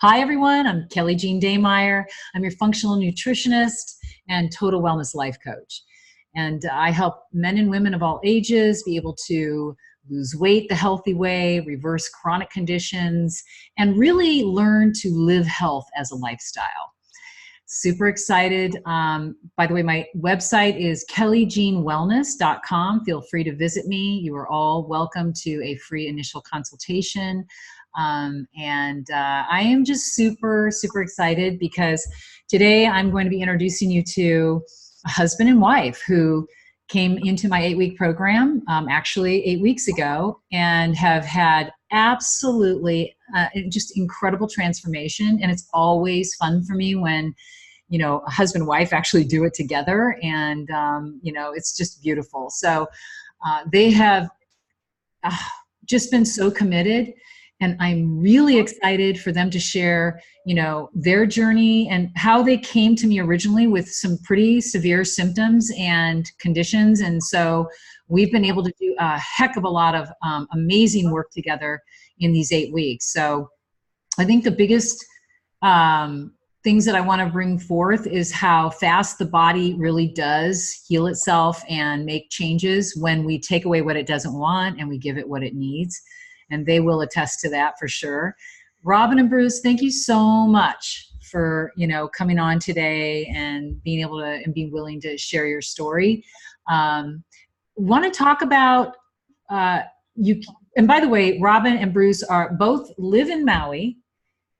Hi, everyone. I'm Kelly Jean Daymeyer. I'm your functional nutritionist and total wellness life coach. And I help men and women of all ages be able to lose weight the healthy way, reverse chronic conditions, and really learn to live health as a lifestyle. Super excited. By the way, my website is kellyjeanwellness.com. Feel free to visit me. You are all welcome to a free initial consultation. I am just super, super excited because today I'm going to be introducing you to a husband and wife who came into my 8-week program, actually 8 weeks ago, and have had absolutely just incredible transformation. And it's always fun for me when a husband and wife actually do it together. And, it's just beautiful. So they have just been so committed. And I'm really excited for them to share, their journey and how they came to me originally with some pretty severe symptoms and conditions. And so we've been able to do a heck of a lot of amazing work together in these 8 weeks. So I think the biggest things that I want to bring forth is how fast the body really does heal itself and make changes when we take away what it doesn't want and we give it what it needs. And they will attest to that for sure. Robin and Bruce, thank you so much for, coming on today and being able to and being willing to share your story. Want to talk about you. And by the way, Robin and Bruce are both live in Maui,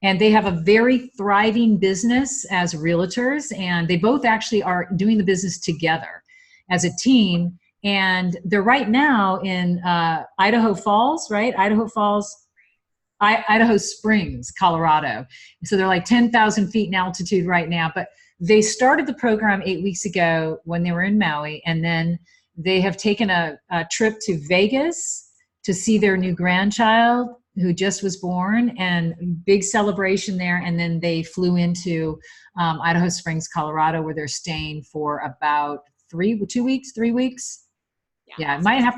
and they have a very thriving business as realtors, and they both actually are doing the business together as a team. And they're right now in Idaho Falls, right? Idaho Springs, Colorado. So they're like 10,000 feet in altitude right now. But they started the program 8 weeks ago when they were in Maui. And then they have taken a trip to Vegas to see their new grandchild who just was born, and big celebration there. And then they flew into Idaho Springs, Colorado, where they're staying for about 3 weeks. Yeah, I have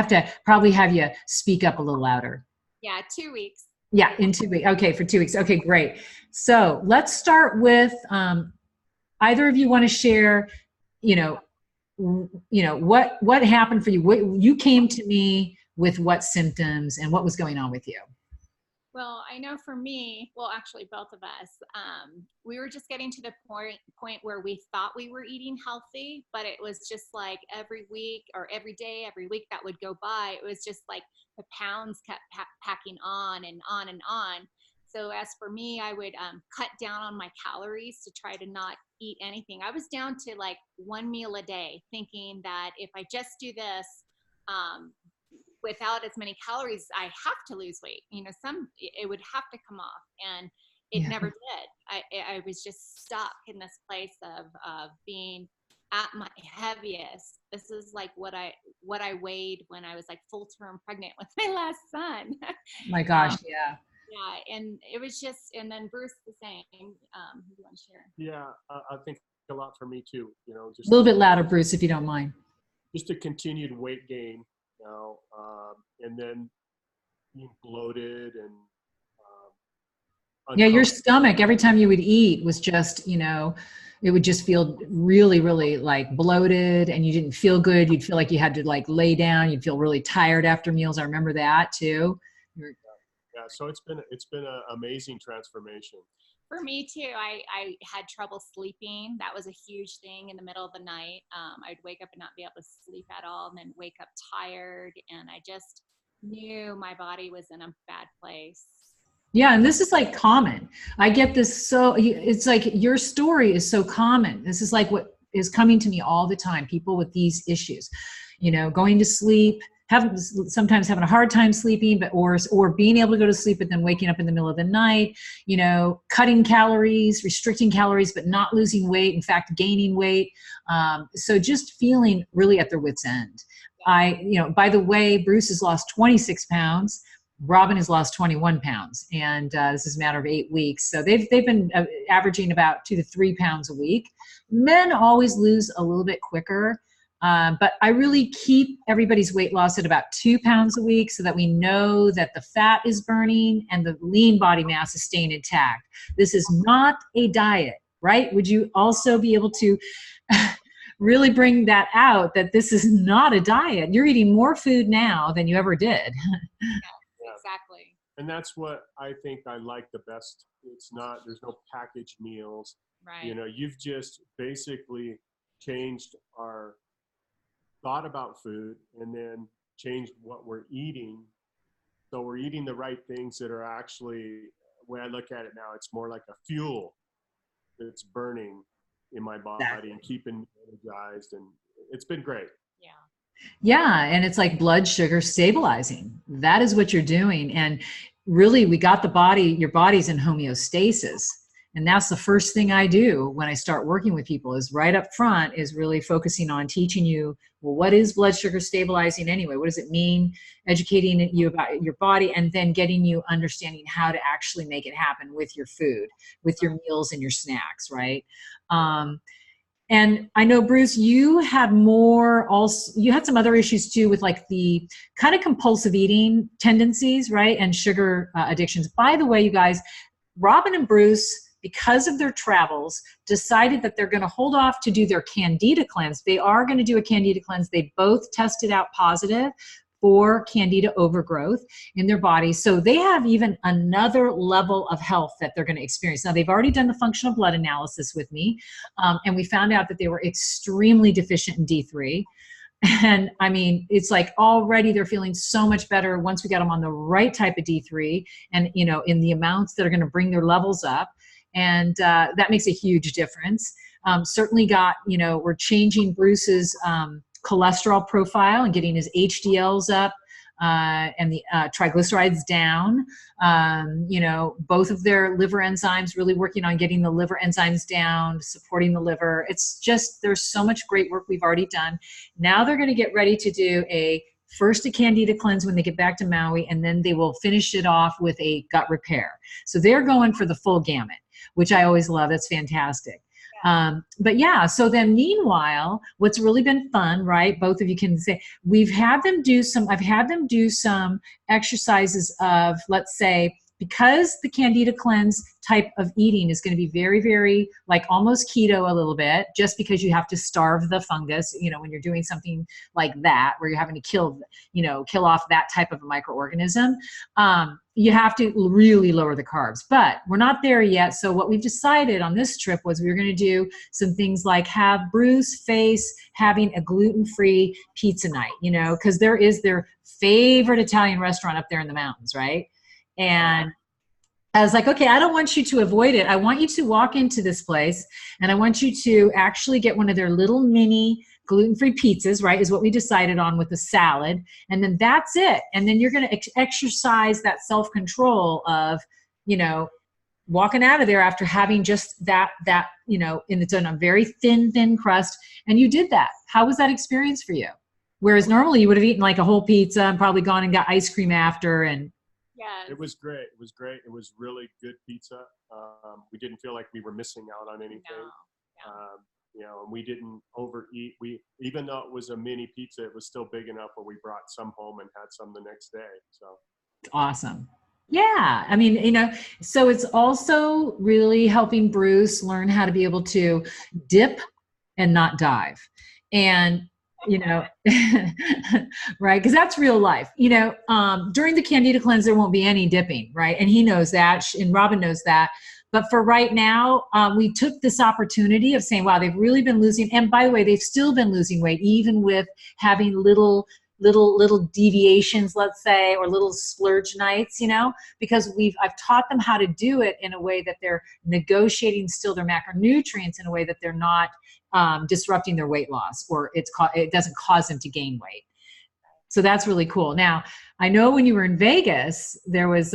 to probably have you speak up a little louder. Yeah, 2 weeks. Yeah, in 2 weeks. Okay, for 2 weeks. Okay, great. So let's start with either of you want to share, what happened for you. You came to me with what symptoms and what was going on with you? Well, I know for me, well, actually both of us, we were just getting to the point where we thought we were eating healthy, but it was just like every week or every day, every week that would go by, it was just like the pounds kept packing on and on and on. So as for me, I would cut down on my calories to try to not eat anything. I was down to like 1 meal a day, thinking that if I just do this, without as many calories, I have to lose weight. It would have to come off, and it never did. I was just stuck in this place of being at my heaviest. This is like what I weighed when I was like full term pregnant with my last son. My gosh, yeah. Yeah, and it was just, and then Bruce the same. Who do you want to share? Yeah, I think a lot for me too. Just a little bit louder, Bruce, if you don't mind. Just a continued weight gain. And then being bloated and yeah, your stomach every time you would eat was just, it would just feel really, really like bloated, and you didn't feel good. You'd feel like you had to like lay down. You'd feel really tired after meals. I remember that too. Yeah, so it's been an amazing transformation. For me too, I had trouble sleeping. That was a huge thing in the middle of the night. I'd wake up and not be able to sleep at all, and then wake up tired. And I just knew my body was in a bad place. Yeah, and this is like common. I get this. So it's like your story is so common. This is like what is coming to me all the time. People with these issues, going to sleep, sometimes having a hard time sleeping, or being able to go to sleep but then waking up in the middle of the night, cutting calories, restricting calories, but not losing weight, in fact, gaining weight. So just feeling really at their wit's end. By the way, Bruce has lost 26 pounds. Robin has lost 21 pounds, and this is a matter of 8 weeks. So they've been averaging about 2 to 3 pounds a week. Men always lose a little bit quicker. But I really keep everybody's weight loss at about 2 pounds a week so that we know that the fat is burning and the lean body mass is staying intact. This is not a diet, right? Would you also be able to really bring that out, that this is not a diet? You're eating more food now than you ever did. Yeah. Exactly. And that's what I think I like the best. It's not, there's no packaged meals. Right. You know, you've just basically changed our thought about food and then changed what we're eating. So we're eating the right things that are actually, when I look at it now, it's more like a fuel that's burning in my body and keeping me energized. And it's been great. Yeah. Yeah, and it's like blood sugar stabilizing. That is what you're doing. And really, we got the body, your body's in homeostasis. And that's the first thing I do when I start working with people, is right up front is really focusing on teaching you, well, what is blood sugar stabilizing anyway? What does it mean? Educating you about your body, and then getting you understanding how to actually make it happen with your food, with your meals and your snacks, right? And I know, Bruce, you had you had some other issues too with like the kind of compulsive eating tendencies, right? And sugar addictions. By the way, you guys, Robin and Bruce, because of their travels, decided that they're going to hold off to do their Candida cleanse. They are going to do a Candida cleanse. They both tested out positive for Candida overgrowth in their bodies. So they have even another level of health that they're going to experience. Now, they've already done the functional blood analysis with me, and we found out that they were extremely deficient in D3. And I mean, it's like already they're feeling so much better once we got them on the right type of D3 and, you know, in the amounts that are going to bring their levels up. And that makes a huge difference. Certainly got, you know, we're changing Bruce's cholesterol profile and getting his HDLs up and the triglycerides down. You know, both of their liver enzymes, really working on getting the liver enzymes down, supporting the liver. It's just, there's so much great work we've already done. Now they're going to get ready to do first a Candida cleanse when they get back to Maui, and then they will finish it off with a gut repair. So they're going for the full gamut, which I always love. That's fantastic. But yeah, so then meanwhile, what's really been fun, right? Both of you can say, I've had them do some exercises of, let's say, because the Candida cleanse type of eating is going to be very, very like almost keto a little bit, just because you have to starve the fungus, you know, when you're doing something like that, where you're having to kill off that type of a microorganism. You have to really lower the carbs, but we're not there yet. So what we've decided on this trip was we were going to do some things like have Bruce face having a gluten-free pizza night, you know, because there is their favorite Italian restaurant up there in the mountains, right? And I was like, okay, I don't want you to avoid it. I want you to walk into this place and I want you to actually get one of their little mini gluten-free pizzas, right, is what we decided on, with a salad. And then that's it. And then you're going to exercise that self-control of, you know, walking out of there after having just that, you know, and it's on a very thin crust. And you did that. How was that experience for you? Whereas normally you would have eaten like a whole pizza and probably gone and got ice cream after. And Yes. It was great. It was great. It was really good pizza. We didn't feel like we were missing out on anything. No. Yeah. You know, and we didn't overeat. Even though it was a mini pizza, it was still big enough where we brought some home and had some the next day. So awesome. Yeah. I mean, you know, so it's also really helping Bruce learn how to be able to dip and not dive. And, you know, right. Cause that's real life, you know, during the Candida cleanse, there won't be any dipping. Right. And he knows that, and Robin knows that. But for right now, we took this opportunity of saying, wow, they've really been losing. And by the way, they've still been losing weight, even with having little deviations, let's say, or little splurge nights, you know, because I've taught them how to do it in a way that they're negotiating still their macronutrients in a way that they're not disrupting their weight loss, or it doesn't cause them to gain weight. So that's really cool. Now, I know when you were in Vegas, there was,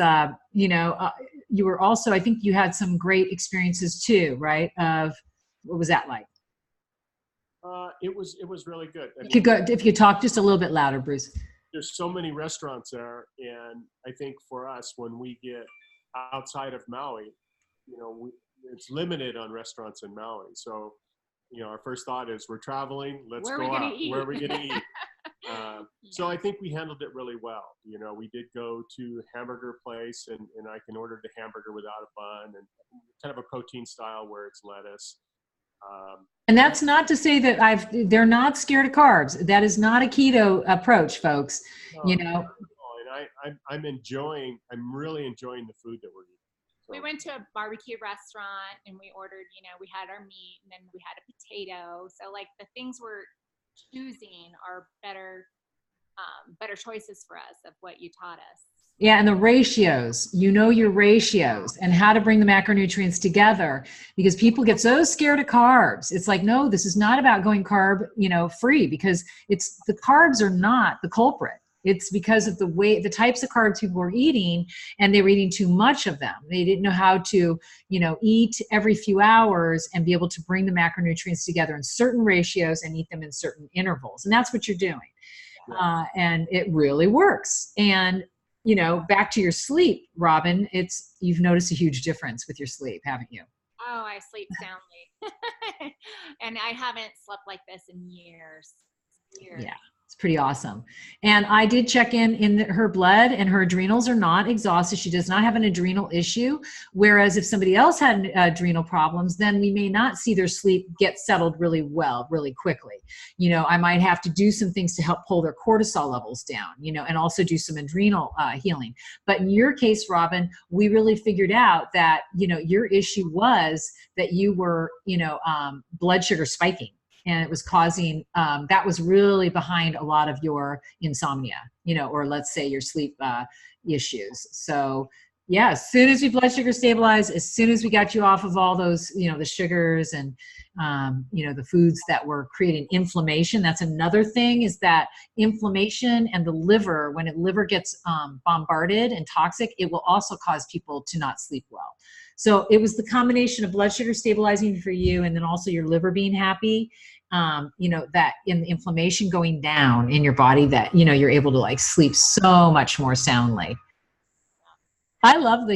you were also, I think you had some great experiences too, right? What was that like? it was really good. If you could talk just a little bit louder, Bruce. There's so many restaurants there, and I think for us, when we get outside of Maui, you know, it's limited on restaurants in Maui. So our first thought is, we're traveling, let's Where are go we gonna out. eat? Where are we going to eat? So Yeah. I think we handled it really well. We did go to a hamburger place, and I can order the hamburger without a bun, and kind of a protein style where it's lettuce. And that's not to say that they're not scared of carbs. That is not a keto approach, folks. No, and I'm really enjoying the food that we're eating. So, We went to a barbecue restaurant and we ordered, we had our meat and then we had a potato. So like the things we're choosing are better choices for us of what you taught us. Yeah, and the ratios, your ratios and how to bring the macronutrients together, because people get so scared of carbs. It's like, no, this is not about going carb, free, because the carbs are not the culprit. It's because of the types of carbs people were eating, and they were eating too much of them. They didn't know how to, eat every few hours and be able to bring the macronutrients together in certain ratios and eat them in certain intervals. And that's what you're doing. Yeah. And it really works. And back to your sleep, Robin, you've noticed a huge difference with your sleep, haven't you? Oh, I sleep soundly. And I haven't slept like this in years. Yeah, it's pretty awesome. And I did check in her blood, and her adrenals are not exhausted. She does not have an adrenal issue. Whereas if somebody else had adrenal problems, then we may not see their sleep get settled really well, really quickly. I might have to do some things to help pull their cortisol levels down, and also do some adrenal healing. But in your case, Robin, we really figured out that, your issue was that you were, blood sugar spiking. And it was causing, that was really behind a lot of your insomnia, or let's say your sleep issues. So yeah, as soon as we blood sugar stabilized, as soon as we got you off of all those, the sugars and, the foods that were creating inflammation. That's another thing, is that inflammation and the liver, when liver gets bombarded and toxic, it will also cause people to not sleep well. So it was the combination of blood sugar stabilizing for you, and then also your liver being happy, that in the inflammation going down in your body, that, you're able to sleep so much more soundly. I love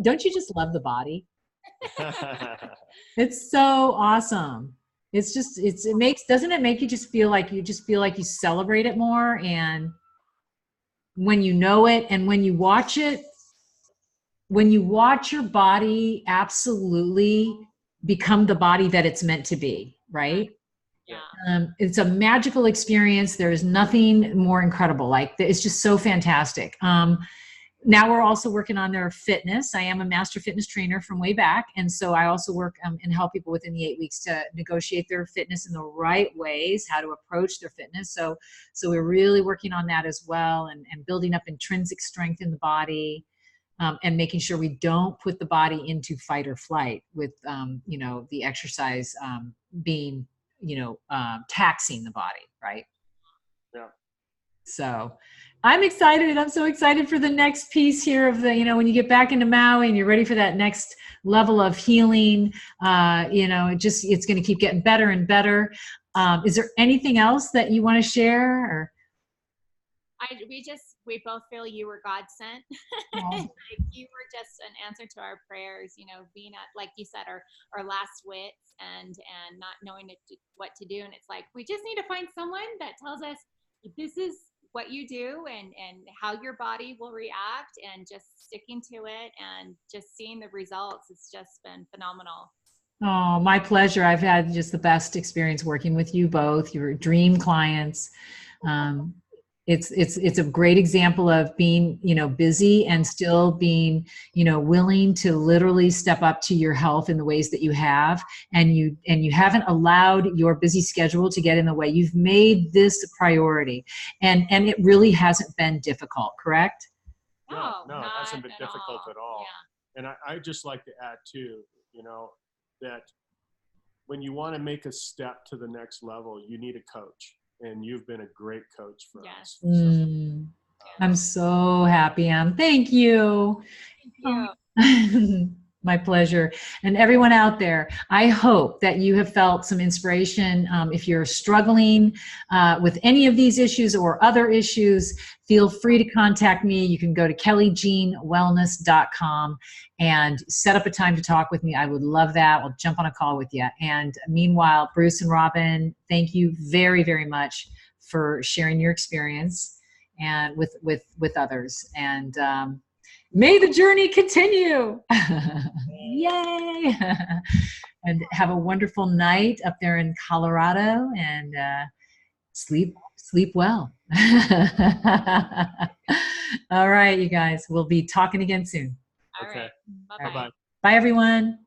don't you just love the body? It's so awesome. It's just, doesn't it make you just feel like you celebrate it more? And when you know it, and when you watch it, when you watch your body absolutely become the body that it's meant to be, right? Yeah. It's a magical experience. There is nothing more incredible. It's just so fantastic. Now we're also working on their fitness. I am a master fitness trainer from way back. And so I also work and help people within the 8 weeks to negotiate their fitness in the right ways, how to approach their fitness. So we're really working on that as well, and building up intrinsic strength in the body, and making sure we don't put the body into fight or flight with, the exercise being, taxing the body, right? Yeah. So I'm excited. I'm so excited for the next piece here of the, when you get back into Maui and you're ready for that next level of healing, it's going to keep getting better and better. Is there anything else that you want to share? Or? We both feel you were God sent. Oh. You were just an answer to our prayers, being at, like you said, our last wits and not knowing what to do. And it's like, we just need to find someone that tells us this is what you do and how your body will react, and just sticking to it and just seeing the results. It's just been phenomenal. Oh, my pleasure. I've had just the best experience working with you both. You're dream clients. It's a great example of being, busy and still being, willing to literally step up to your health in the ways that you have. And you haven't allowed your busy schedule to get in the way. You've made this a priority, and it really hasn't been difficult, correct? No, it hasn't been difficult at all. Yeah. And I just like to add too, that when you want to make a step to the next level, you need a coach. And you've been a great coach for us. So, I'm so happy, Anne. Thank you. Thank you. My pleasure. And everyone out there, I hope that you have felt some inspiration. If you're struggling with any of these issues or other issues, feel free to contact me. You can go to kellyjeanwellness.com and set up a time to talk with me. I would love that. I'll jump on a call with you. And meanwhile, Bruce and Robin, thank you very, very much for sharing your experience and with others. And may the journey continue. Yay. And have a wonderful night up there in Colorado, and sleep well. All right, you guys, we'll be talking again soon. All Okay. right. Bye-bye. Bye-bye. Bye, everyone.